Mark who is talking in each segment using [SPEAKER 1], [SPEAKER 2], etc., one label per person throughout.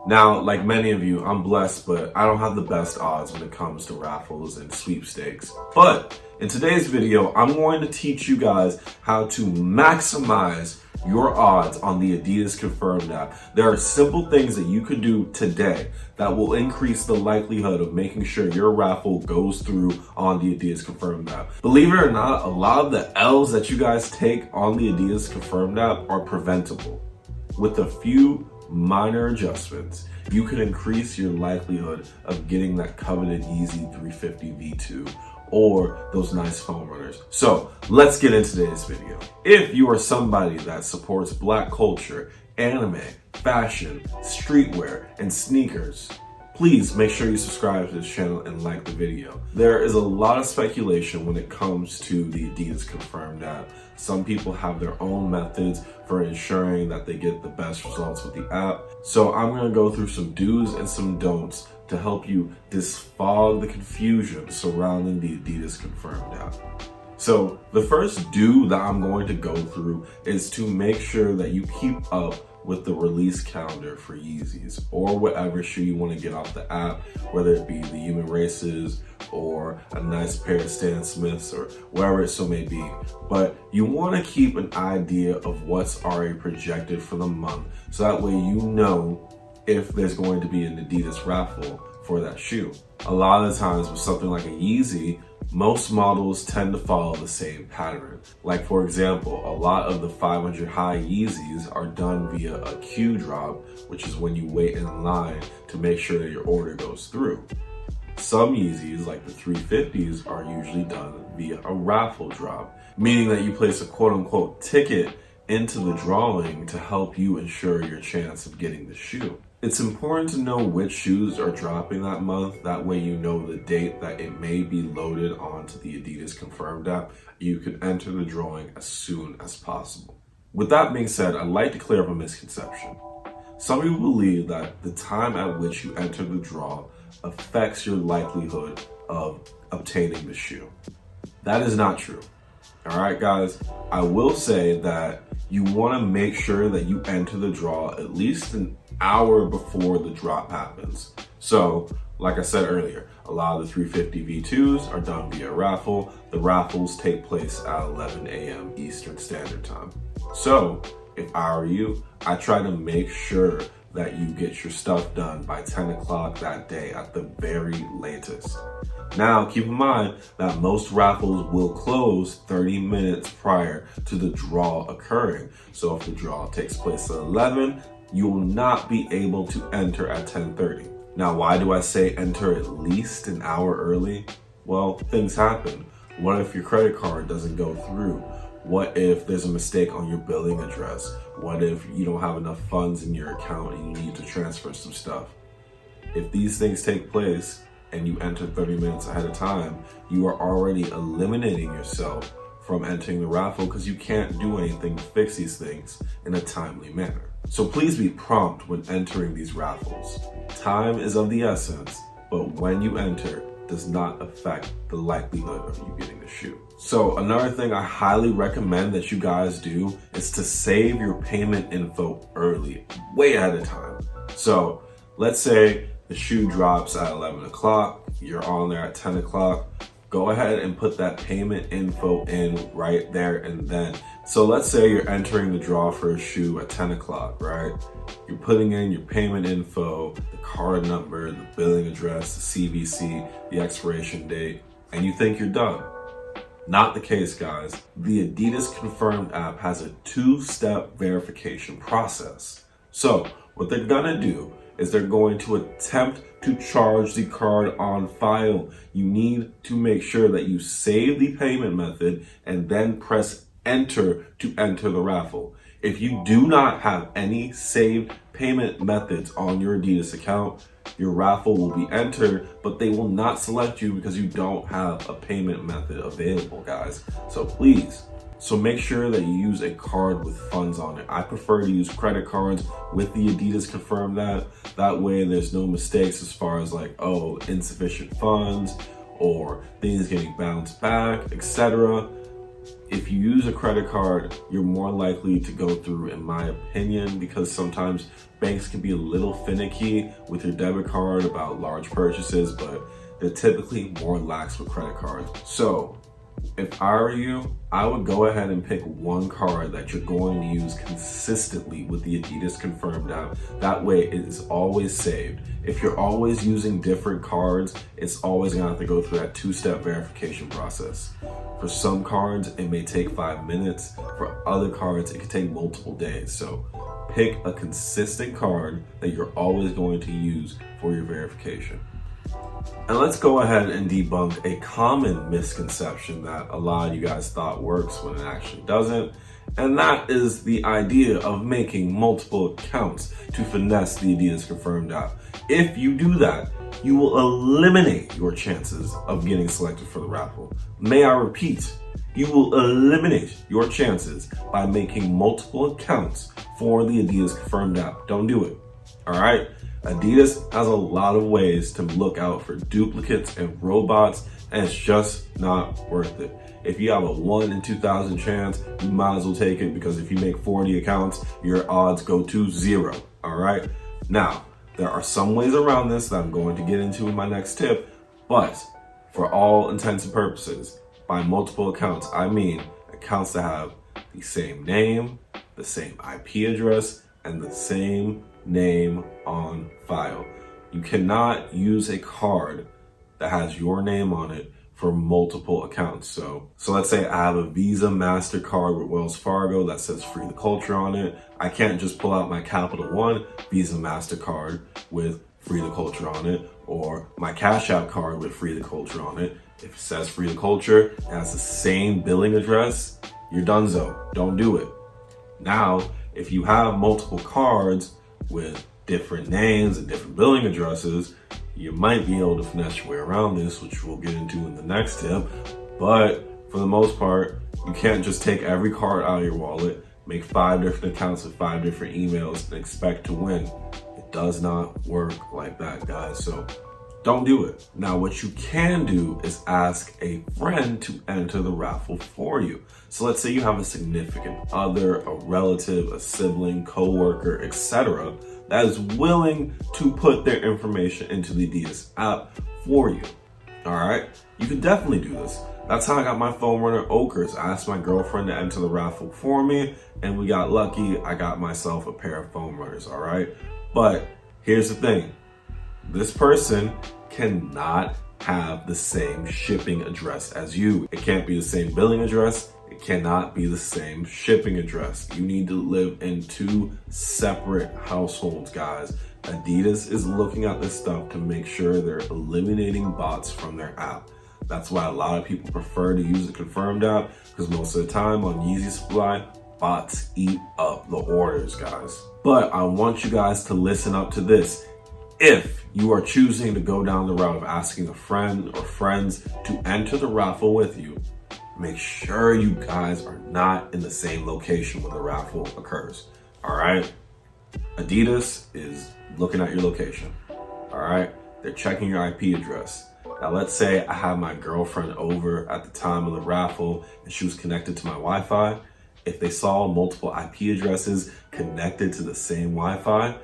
[SPEAKER 1] Now, like many of you, I'm blessed, but I don't have the best odds when it comes to raffles and sweepstakes. But in today's video, I'm going to teach you guys how to maximize your odds on the Adidas Confirmed app. There are simple things that you can do today that will increase the likelihood of making sure your raffle goes through on the Adidas Confirmed app. Believe it or not, a lot of the L's that you guys take on the Adidas Confirmed app are preventable. With a few minor adjustments, you can increase your likelihood of getting that coveted Yeezy 350 V2 or those nice foam runners. So let's get into today's video. If you are somebody that supports Black culture, anime, fashion, streetwear, and sneakers, please make sure you subscribe to this channel and like the video. There is a lot of speculation when it comes to the Adidas Confirmed app. Some people have their own methods for ensuring that they get the best results with the app. So I'm going to go through some do's and some don'ts to help you disfog the confusion surrounding the Adidas Confirmed app. So the first do that I'm going to go through is to make sure that you keep up with the release calendar for Yeezys or whatever shoe you want to get off the app, whether it be the Human Races or a nice pair of Stan Smiths or wherever it so may be. But you want to keep an idea of what's already projected for the month, so that way you know if there's going to be an Adidas raffle for that shoe. A lot of the times with something like a Yeezy, most models tend to follow the same pattern. Like for example, a lot of the 500 high Yeezys are done via a queue drop, which is when you wait in line to make sure that your order goes through. Some Yeezys, like the 350s, are usually done via a raffle drop, meaning that you place a quote-unquote ticket into the drawing to help you ensure your chance of getting the shoe. It's important to know which shoes are dropping that month. That way you know the date that it may be loaded onto the Adidas Confirmed app. You can enter the drawing as soon as possible. With that being said, I'd like to clear up a misconception. Some people believe that the time at which you enter the draw affects your likelihood of obtaining the shoe. That is not true. All right, guys, I will say that you want to make sure that you enter the draw at least an hour before the drop happens. So, like I said earlier, a lot of the 350 V2s are done via raffle. The raffles take place at 11 a.m. Eastern Standard Time. So, if I were you, I try to make sure that you get your stuff done by 10 o'clock that day at the very latest. Now, keep in mind that most raffles will close 30 minutes prior to the draw occurring. So if the draw takes place at 11, you will not be able to enter at 10:30. Now, why do I say enter at least an hour early? Well, things happen. What if your credit card doesn't go through? What if there's a mistake on your billing address? What if you don't have enough funds in your account and you need to transfer some stuff? If these things take place and you enter 30 minutes ahead of time, you are already eliminating yourself from entering the raffle because you can't do anything to fix these things in a timely manner. So please be prompt when entering these raffles. Time is of the essence, but when you enter does not affect the likelihood of you getting the shoe. So another thing I highly recommend that you guys do is to save your payment info early, way ahead of time. So let's say the shoe drops at 11 o'clock, you're on there at 10 o'clock, go ahead and put that payment info in right there and then. So let's say you're entering the draw for a shoe at 10 o'clock, right? You're putting in your payment info, the card number, the billing address, the CVC, the expiration date, and you think you're done. Not the case, guys. The Adidas Confirmed app has a two-step verification process. So what they're gonna do is they're going to attempt to charge the card on file. You need to make sure that you save the payment method and then press enter to enter the raffle. If you do not have any saved payment methods on your Adidas account, your raffle will be entered, but they will not select you because you don't have a payment method available, guys. So please, make sure that you use a card with funds on it. I prefer to use credit cards with the Adidas Confirmed app. That way there's no mistakes as far as like, oh, insufficient funds or things getting bounced back, etc. if you use a credit card, you're more likely to go through, in my opinion, because sometimes banks can be a little finicky with your debit card about large purchases, but they're typically more lax with credit cards. So if I were you, I would go ahead and pick one card that you're going to use consistently with the Adidas Confirmed app. That way it is always saved. If you're always using different cards, it's always gonna have to go through that two-step verification process. For some cards, it may take 5 minutes. For other cards, it can take multiple days. So pick a consistent card that you're always going to use for your verification. And let's go ahead and debunk a common misconception that a lot of you guys thought works when it actually doesn't. And that is the idea of making multiple accounts to finesse the Adidas Confirmed app. If you do that, you will eliminate your chances of getting selected for the raffle. May I repeat, you will eliminate your chances by making multiple accounts for the Adidas Confirmed app. Don't do it, all right? Adidas has a lot of ways to look out for duplicates and robots, and it's just not worth it. If you have a 1 in 2,000 chance, you might as well take it, because if you make 40 accounts, your odds go to 0, all right? Now, there are some ways around this that I'm going to get into in my next tip, but for all intents and purposes, by multiple accounts, I mean accounts that have the same name, the same IP address, and the same name on file. You cannot use a card that has your name on it for multiple accounts. So let's say I have a Visa MasterCard with Wells Fargo that says Freetheculture on it. I can't just pull out my Capital One Visa MasterCard with Freetheculture on it, or my Cash App card with Freetheculture on it. If it says Freetheculture and has the same billing address, you're donezo. Don't do it. Now, if you have multiple cards with different names and different billing addresses, you might be able to finesse your way around this, which we'll get into in the next tip. But for the most part, you can't just take every card out of your wallet, make 5 different accounts with 5 different emails and expect to win. It does not work like that, guys. So don't do it. Now, what you can do is ask a friend to enter the raffle for you. So let's say you have a significant other, a relative, a sibling, coworker, etc., that is willing to put their information into the Adidas app for you. All right, you can definitely do this. That's how I got my foam runner Ochres. I asked my girlfriend to enter the raffle for me, and we got lucky. I got myself a pair of foam runners. All right, but here's the thing. This person cannot have the same shipping address as you. It can't be the same billing address. It cannot be the same shipping address. You need to live in 2 separate households, guys. Adidas is looking at this stuff to make sure they're eliminating bots from their app. That's why a lot of people prefer to use the Confirmed app, because most of the time on Yeezy Supply, bots eat up the orders, guys. But I want you guys to listen up to this. If you are choosing to go down the route of asking a friend or friends to enter the raffle with you, make sure you guys are not in the same location when the raffle occurs. All right? Adidas is looking at your location. All right? They're checking your IP address. Now, let's say I have my girlfriend over at the time of the raffle and she was connected to my Wi-Fi. If they saw multiple IP addresses connected to the same Wi-Fi,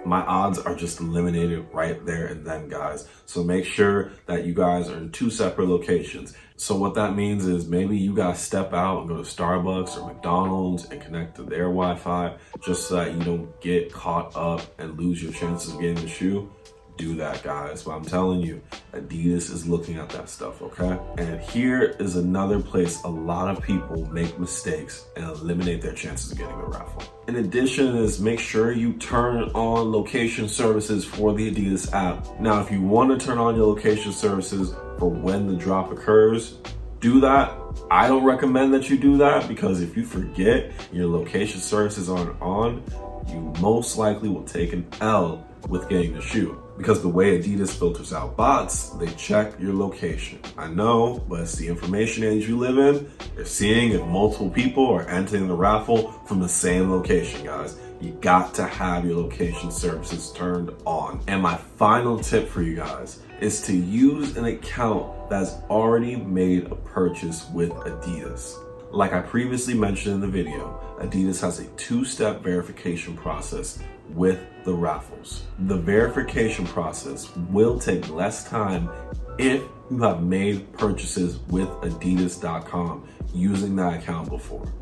[SPEAKER 1] my odds are just eliminated right there and then, guys. So make sure that you guys are in 2 separate locations. So what that means is maybe you guys step out and go to Starbucks or McDonald's and connect to their Wi-Fi, just so that you don't get caught up and lose your chances of getting the shoe. Do that, guys. But I'm telling you, Adidas is looking at that stuff, okay? And here is another place a lot of people make mistakes and eliminate their chances of getting the raffle. In addition is make sure you turn on location services for the Adidas app. Now, if you want to turn on your location services for when the drop occurs, do that. I don't recommend that you do that, because if you forget your location services aren't on, you most likely will take an L with getting the shoe. Because the way Adidas filters out bots, they check your location. I know, but it's the information age you live in. They're seeing if multiple people are entering the raffle from the same location, guys. You got to have your location services turned on. And my final tip for you guys is to use an account that's already made a purchase with Adidas. Like I previously mentioned in the video, Adidas has a two-step verification process with the raffles. The verification process will take less time if you have made purchases with adidas.com using that account before.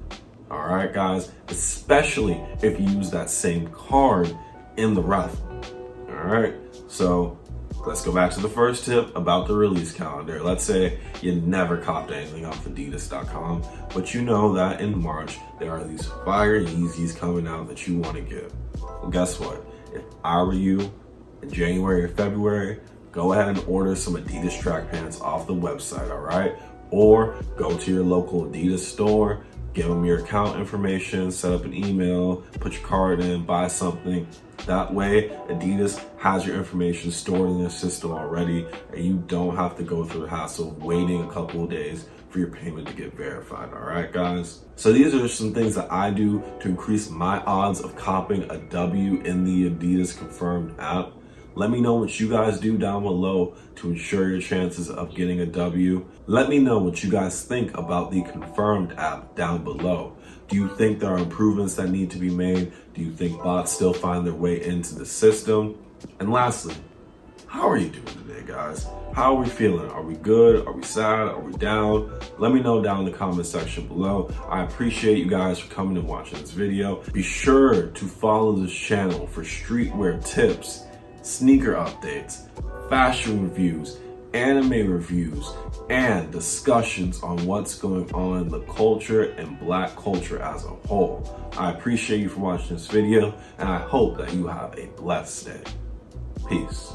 [SPEAKER 1] All right, guys, especially if you use that same card in the raffle. All right, so let's go back to the first tip about the release calendar. Let's say you never copped anything off adidas.com, but you know that in March, there are these fire Yeezys coming out that you want to get. Well, guess what? If I were you, in January or February, go ahead and order some Adidas track pants off the website, all right? Or go to your local Adidas store, give them your account information, set up an email, put your card in, buy something. That way, Adidas has your information stored in their system already, and you don't have to go through the hassle of waiting a couple of days for your payment to get verified, all right, guys? So these are some things that I do to increase my odds of copping a W in the Adidas Confirmed app. Let me know what you guys do down below to ensure your chances of getting a W. Let me know what you guys think about the Confirmed app down below. Do you think there are improvements that need to be made? Do you think bots still find their way into the system? And lastly, how are you doing today, guys? How are we feeling? Are we good? Are we sad? Are we down? Let me know down in the comment section below. I appreciate you guys for coming and watching this video. Be sure to follow this channel for streetwear tips, sneaker updates, fashion reviews, anime reviews, and discussions on what's going on in the culture and Black culture as a whole. I appreciate you for watching this video, and I hope that you have a blessed day. Peace.